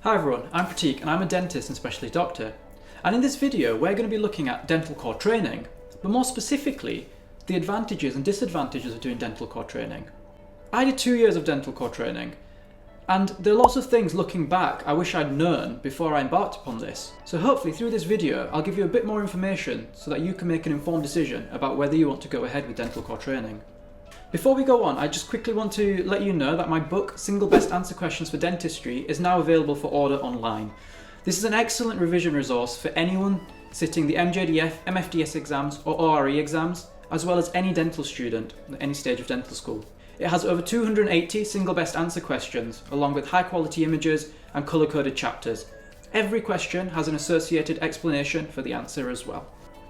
Hi everyone, I'm Pratik and I'm a dentist and specialty doctor. And in this video we're going to be looking at dental core training, but more specifically the advantages and disadvantages of doing dental core training. I did 2 years of dental core training and there are lots of things looking back I wish I'd known before I embarked upon this. So hopefully through this video I'll give you a bit more information so that you can make an informed decision about whether you want to go ahead with dental core training. Before we go on, I just quickly want to let you know that my book, Single Best Answer Questions for Dentistry, is now available for order online. This is an excellent revision resource for anyone sitting the MJDF, MFDS exams or ORE exams, as well as any dental student at any stage of dental school. It has over 280 single best answer questions, along with high quality images and colour-coded chapters. Every question has an associated explanation for the answer as well.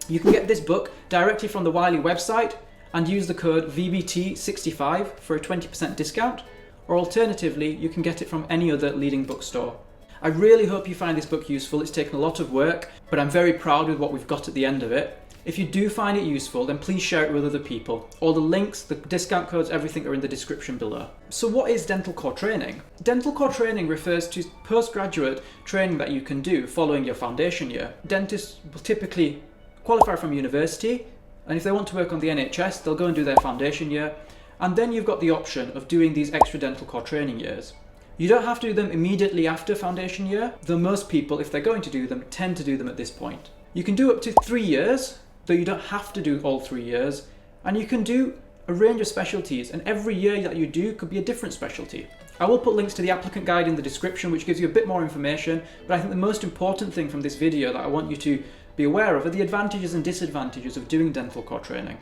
You can get this book directly from the Wiley website and use the code VBT65 for a 20% discount, or alternatively you can get it from any other leading bookstore. I really hope you find this book useful. It's taken a lot of work, but I'm very proud with what we've got at the end of it. If you do find it useful, then please share it with other people. All the links, the discount codes, everything are in the description below. So what is dental core training? Dental core training refers to postgraduate training that you can do following your foundation year. Dentists will typically qualify from university, and if they want to work on the NHS, they'll go and do their foundation year, and then you've got the option of doing these extra dental core training years. You don't have to do them immediately after foundation year, though most people, if they're going to do them, tend to do them at this point. You can do up to 3 years, though you don't have to do all 3 years, and you can do a range of specialties, and every year that you do could be a different specialty. I will put links to the applicant guide in the description, which gives you a bit more information, but I think the most important thing from this video that I want you to be aware of are the advantages and disadvantages of doing dental core training.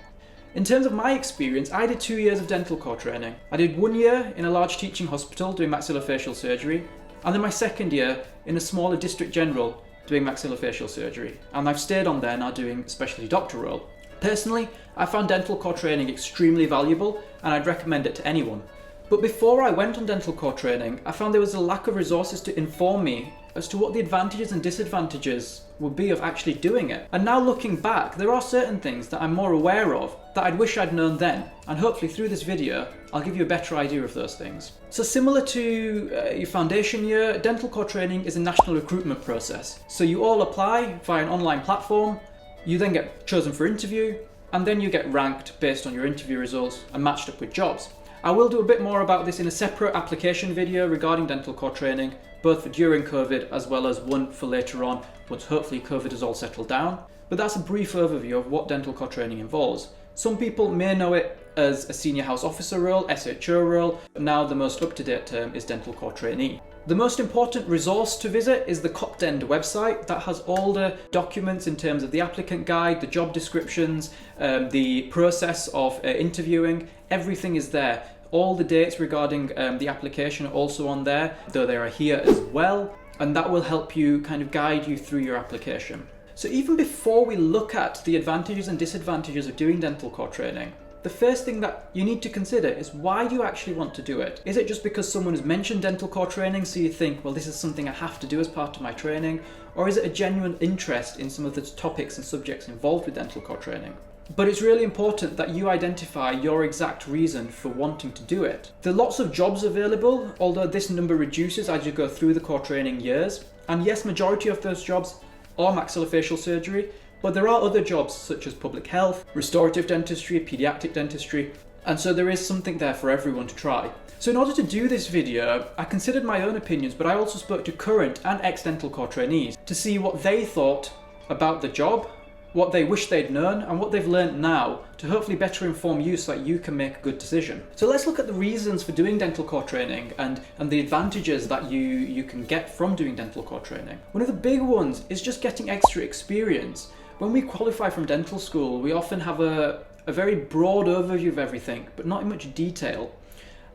In terms of my experience, I did 2 years of dental core training. I did 1 year in a large teaching hospital doing maxillofacial surgery, and then my second year in a smaller district general doing maxillofacial surgery. And I've stayed on there now doing specialty doctor role. Personally, I found dental core training extremely valuable and I'd recommend it to anyone. But before I went on dental core training, I found there was a lack of resources to inform me as to what the advantages and disadvantages would be of actually doing it. And now looking back, there are certain things that I'm more aware of that I'd wish I'd known then, and hopefully through this video I'll give you a better idea of those things. So similar to your foundation year, dental core training is a national recruitment process. So you all apply via an online platform, you then get chosen for interview, and then you get ranked based on your interview results and matched up with jobs. I will do a bit more about this in a separate application video regarding dental core training, both for during COVID as well as one for later on once hopefully COVID has all settled down. But that's a brief overview of what dental core training involves. Some people may know it as a senior house officer role, SHO role, but now the most up-to-date term is dental core trainee. The most important resource to visit is the CopDend website that has all the documents in terms of the applicant guide, the job descriptions, the process of interviewing, everything is there. All the dates regarding the application are also on there, though they are here as well, and that will help you kind of guide you through your application. So even before we look at the advantages and disadvantages of doing dental core training, the first thing that you need to consider is why do you actually want to do it? Is it just because someone has mentioned dental core training so you think, well, this is something I have to do as part of my training? Or is it a genuine interest in some of the topics and subjects involved with dental core training? But it's really important that you identify your exact reason for wanting to do it. There are lots of jobs available, although this number reduces as you go through the core training years. And yes, majority of those jobs are maxillofacial surgery, but there are other jobs such as public health, restorative dentistry, pediatric dentistry, and so there is something there for everyone to try. So in order to do this video, I considered my own opinions, but I also spoke to current and ex-dental core trainees to see what they thought about the job, what they wish they'd known, and what they've learned now to hopefully better inform you so that you can make a good decision. So let's look at the reasons for doing dental core training and the advantages that you can get from doing dental core training. One of the big ones is just getting extra experience. When we qualify from dental school, we often have a very broad overview of everything, but not in much detail.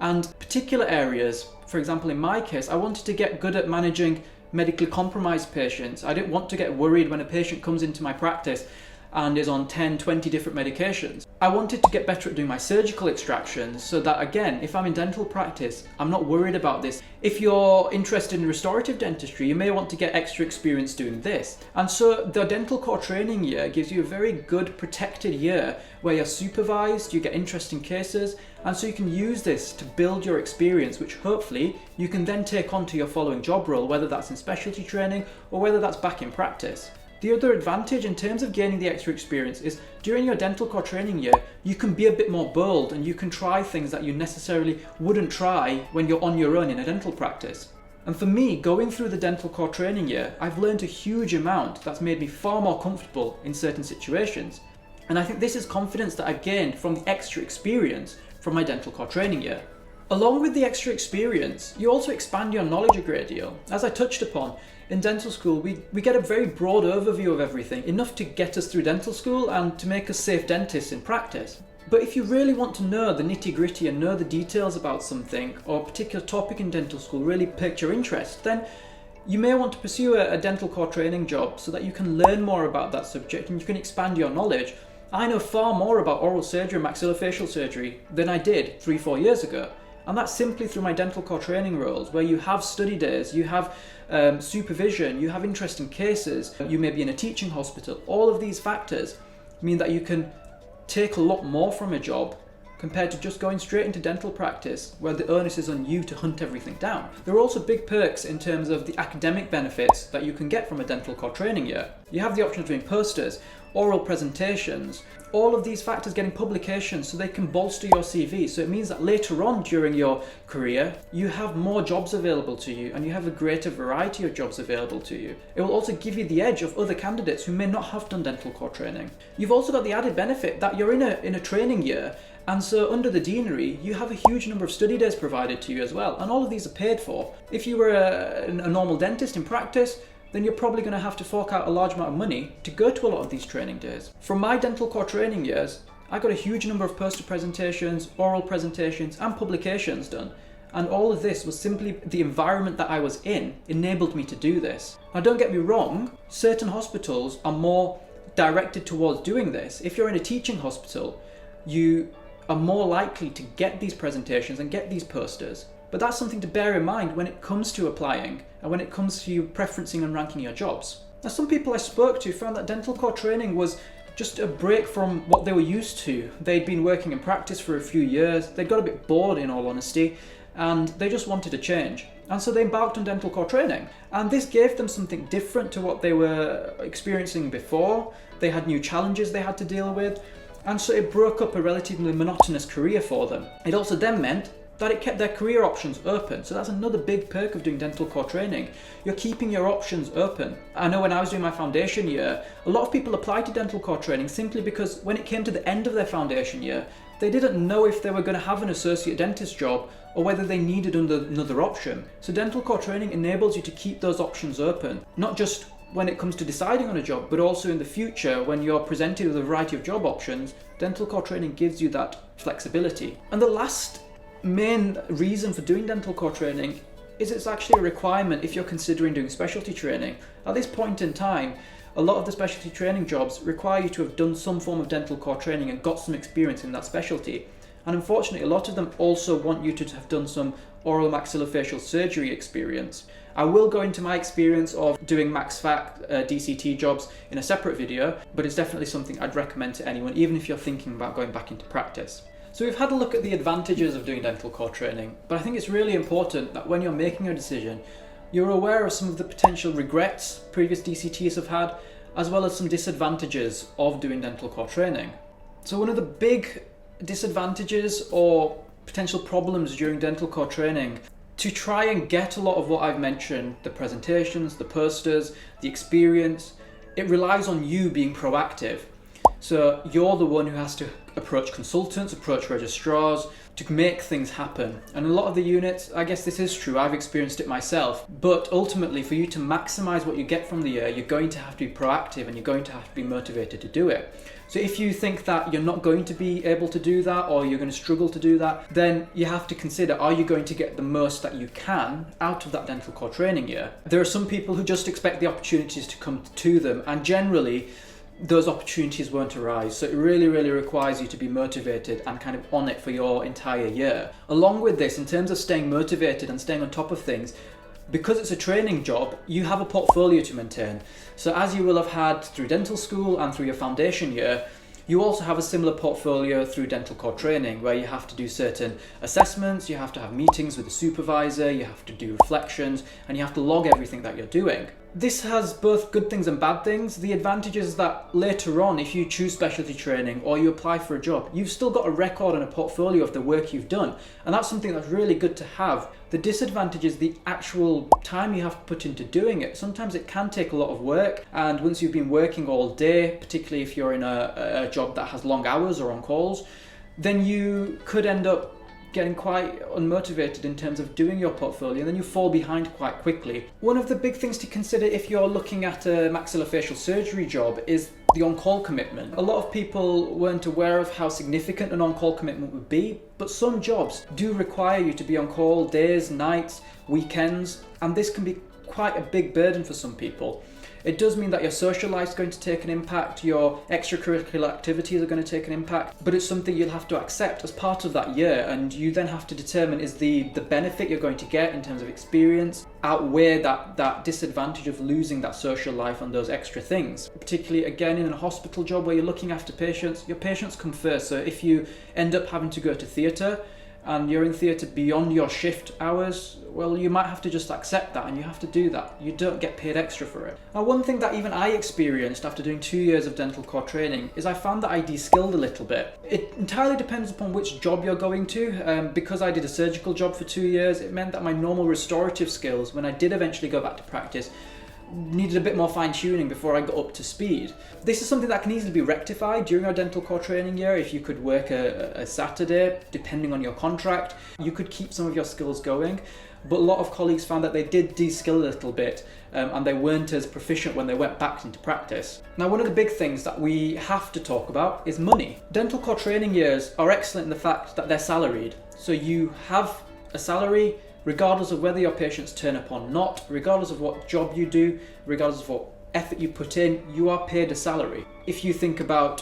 And particular areas, for example, in my case, I wanted to get good at managing medically compromised patients. I didn't want to get worried when a patient comes into my practice and is on 10, 20 different medications. I wanted to get better at doing my surgical extractions so that, again, if I'm in dental practice, I'm not worried about this. If you're interested in restorative dentistry, you may want to get extra experience doing this. And so the dental core training year gives you a very good protected year where you're supervised, you get interesting cases, And so you can use this to build your experience, which hopefully you can then take on to your following job role, whether that's in specialty training or whether that's back in practice. The other advantage in terms of gaining the extra experience is during your dental core training year, you can be a bit more bold and you can try things that you necessarily wouldn't try when you're on your own in a dental practice. And for me, going through the dental core training year, I've learned a huge amount that's made me far more comfortable in certain situations. And I think this is confidence that I've gained from the extra experience from my dental core training year. Along with the extra experience, you also expand your knowledge a great deal. As I touched upon, in dental school, we get a very broad overview of everything, enough to get us through dental school and to make us safe dentists in practice. But if you really want to know the nitty-gritty and know the details about something or a particular topic in dental school really piqued your interest, then you may want to pursue a dental core training job so that you can learn more about that subject and you can expand your knowledge. I know far more about oral surgery and maxillofacial surgery than I did 3-4 years ago. And that's simply through my dental core training roles, where you have study days, you have supervision, you have interesting cases, you may be in a teaching hospital. All of these factors mean that you can take a lot more from a job compared to just going straight into dental practice, where the onus is on you to hunt everything down. There are also big perks in terms of the academic benefits that you can get from a dental core training year. You have the option of doing posters, oral presentations, all of these factors getting publications so they can bolster your CV. So it means that later on during your career, you have more jobs available to you and you have a greater variety of jobs available to you. It will also give you the edge of other candidates who may not have done dental core training. You've also got the added benefit that you're in a training year, and so under the deanery, you have a huge number of study days provided to you as well, and all of these are paid for. If you were a normal dentist in practice, then you're probably going to have to fork out a large amount of money to go to a lot of these training days. From my dental core training years, I got a huge number of poster presentations, oral presentations, and publications done. And all of this was simply the environment that I was in enabled me to do this. Now don't get me wrong, certain hospitals are more directed towards doing this. If you're in a teaching hospital, you are more likely to get these presentations and get these posters. But that's something to bear in mind when it comes to applying and when it comes to you preferencing and ranking your jobs. Now, some people I spoke to found that dental core training was just a break from what they were used to. They'd been working in practice for a few years, they'd got a bit bored in all honesty, and they just wanted a change. And so they embarked on dental core training. And this gave them something different to what they were experiencing before. They had new challenges they had to deal with, and so it broke up a relatively monotonous career for them. It also then meant that it kept their career options open. So that's another big perk of doing dental core training. You're keeping your options open. I know when I was doing my foundation year, a lot of people applied to dental core training simply because when it came to the end of their foundation year, they didn't know if they were going to have an associate dentist job or whether they needed another option. So dental core training enables you to keep those options open, not just when it comes to deciding on a job, but also in the future when you're presented with a variety of job options. Dental core training gives you that flexibility. And the last main reason for doing dental core training is it's actually a requirement if you're considering doing specialty training. At this point in time, a lot of the specialty training jobs require you to have done some form of dental core training and got some experience in that specialty. And unfortunately, a lot of them also want you to have done some oral maxillofacial surgery experience. I will go into my experience of doing MaxFac DCT jobs in a separate video, but it's definitely something I'd recommend to anyone, even if you're thinking about going back into practice. So we've had a look at the advantages of doing dental core training, but I think it's really important that when you're making a decision, you're aware of some of the potential regrets previous DCTs have had, as well as some disadvantages of doing dental core training. So one of the big disadvantages or potential problems during dental core training, to try and get a lot of what I've mentioned, the presentations, the posters, the experience, it relies on you being proactive. So you're the one who has to approach consultants, approach registrars to make things happen. And a lot of the units, I guess this is true, I've experienced it myself, but ultimately for you to maximize what you get from the year, you're going to have to be proactive and you're going to have to be motivated to do it. So if you think that you're not going to be able to do that or you're going to struggle to do that, then you have to consider, are you going to get the most that you can out of that dental core training year? There are some people who just expect the opportunities to come to them, and generally those opportunities won't arise. So it really requires you to be motivated and kind of on it for your entire year. Along with this, in terms of staying motivated and staying on top of things, because it's a training job, you have a portfolio to maintain. So as you will have had through dental school and through your foundation year, You also have a similar portfolio through dental core training, where you have to do certain assessments, you have to have meetings with the supervisor, you have to do reflections, and you have to log everything that you're doing. This has both good things and bad things. The advantage is that later on, if you choose specialty training or you apply for a job, you've still got a record and a portfolio of the work you've done. And that's something that's really good to have. The disadvantage is the actual time you have to put into doing it. Sometimes it can take a lot of work. And once you've been working all day, particularly if you're in a job that has long hours or on calls, then you could end up getting quite unmotivated in terms of doing your portfolio, and then you fall behind quite quickly. One of the big things to consider if you're looking at a maxillofacial surgery job is the on-call commitment. A lot of people weren't aware of how significant an on-call commitment would be, but some jobs do require you to be on call days, nights, weekends, and this can be quite a big burden for some people. It does mean that your social life is going to take an impact, your extracurricular activities are going to take an impact, but it's something you'll have to accept as part of that year, and you then have to determine is the benefit you're going to get in terms of experience outweigh that disadvantage of losing that social life and those extra things. Particularly again in a hospital job where you're looking after patients, your patients come first. So if you end up having to go to theatre and you're in theatre beyond your shift hours, well, you might have to just accept that, and you have to do that. You don't get paid extra for it. Now, one thing that even I experienced after doing 2 years of dental core training is I found that I de-skilled a little bit. It entirely depends upon which job you're going to. Because I did a surgical job for 2 years, it meant that my normal restorative skills, when I did eventually go back to practice, needed a bit more fine-tuning before I got up to speed. This is something that can easily be rectified during our dental core training year. If you could work a Saturday, depending on your contract, you could keep some of your skills going. But a lot of colleagues found that they did de-skill a little bit, and they weren't as proficient when they went back into practice. Now, one of the big things that we have to talk about is money. Dental core training years are excellent in the fact that they're salaried. So you have a salary regardless of whether your patients turn up or not, regardless of what job you do, regardless of what effort you put in, you are paid a salary. If you think about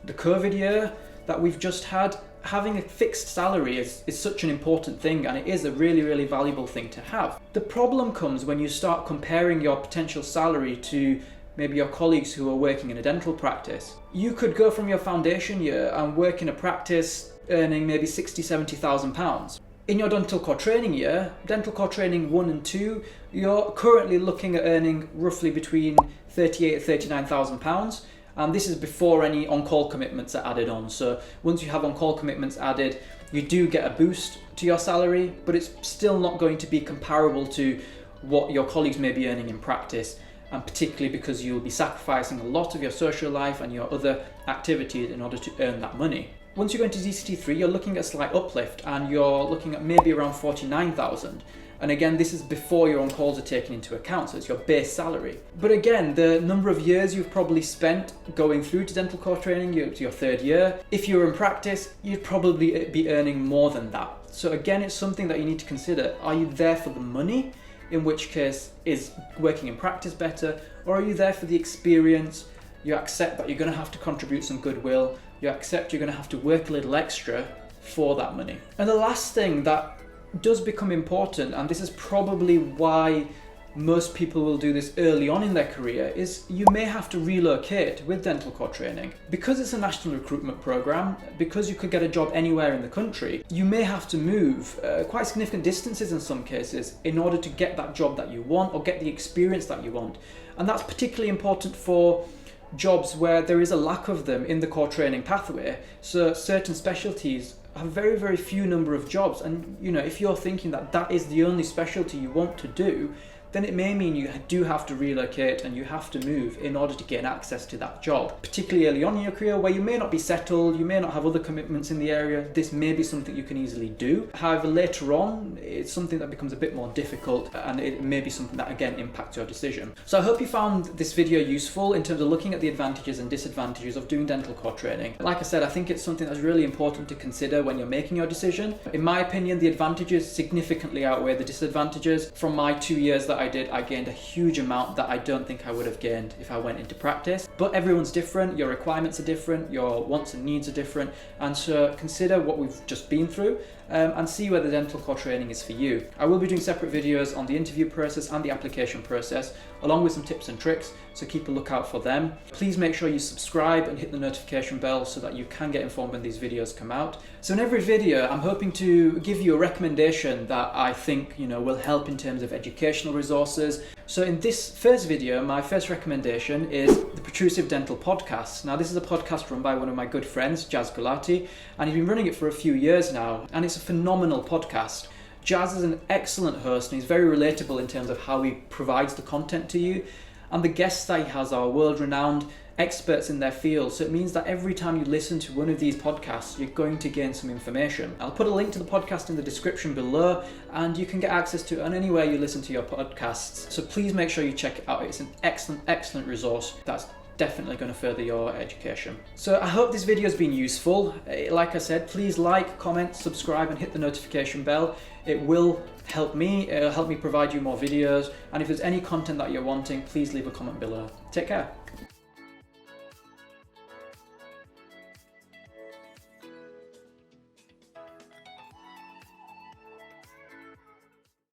the COVID year that we've just had, having a fixed salary is such an important thing, and it is a really, really valuable thing to have. The problem comes when you start comparing your potential salary to maybe your colleagues who are working in a dental practice. You could go from your foundation year and work in a practice earning maybe £60,000-70,000. In your dental core training year, dental core training 1 and 2, you're currently looking at earning roughly between £38,000 and £39,000. And this is before any on-call commitments are added on. So once you have on-call commitments added, you do get a boost to your salary, but it's still not going to be comparable to what your colleagues may be earning in practice. And particularly because you'll be sacrificing a lot of your social life and your other activities in order to earn that money. Once you go into DCT3, you're looking at a slight uplift, and you're looking at maybe around 49,000. And again, this is before your on-calls are taken into account, so it's your base salary. But again, the number of years you've probably spent going through to dental core training, it's your 3rd year. If you're in practice, you'd probably be earning more than that. So again, it's something that you need to consider. Are you there for the money? In which case, is working in practice better? Or are you there for the experience? You accept that you're going to have to contribute some goodwill. You accept you're going to have to work a little extra for that money. And the last thing that does become important, and this is probably why most people will do this early on in their career, is you may have to relocate with dental core training. Because it's a national recruitment program, because you could get a job anywhere in the country, you may have to move quite significant distances in some cases in order to get that job that you want or get the experience that you want. And that's particularly important for jobs where there is a lack of them in the core training pathway. So certain specialties have very, very few number of jobs, and if you're thinking that that is the only specialty you want to do, then it may mean you do have to relocate and you have to move in order to gain access to that job. Particularly early on in your career where you may not be settled, you may not have other commitments in the area, this may be something you can easily do. However, later on, it's something that becomes a bit more difficult, and it may be something that again impacts your decision. So I hope you found this video useful in terms of looking at the advantages and disadvantages of doing dental core training. Like I said, I think it's something that's really important to consider when you're making your decision. In my opinion, the advantages significantly outweigh the disadvantages. From my 2 years that I did, I gained a huge amount that I don't think I would have gained if I went into practice. But everyone's different, your requirements are different, your wants and needs are different, and so consider what we've just been through and see whether dental core training is for you. I will be doing separate videos on the interview process and the application process, along with some tips and tricks, so keep a lookout for them. Please make sure you subscribe and hit the notification bell so that you can get informed when these videos come out. So in every video, I'm hoping to give you a recommendation that I think will help in terms of educational resources. So in this first video, my first recommendation is the Protrusive Dental Podcast. Now this is a podcast run by one of my good friends, Jazz Gulati, and he's been running it for a few years now, and it's a phenomenal podcast. Jazz is an excellent host and he's very relatable in terms of how he provides the content to you, and the guests that he has are world-renowned experts in their field, so it means that every time you listen to one of these podcasts, you're going to gain some information. I'll put a link to the podcast in the description below, and you can get access to it on anywhere you listen to your podcasts, so please make sure you check it out. It's an excellent resource that's definitely going to further your education. So I hope this video has been useful. Like I said, please like, comment, subscribe and hit the notification bell. It will help me, it'll help me provide you more videos, and if there's any content that you're wanting, please leave a comment below. Take care.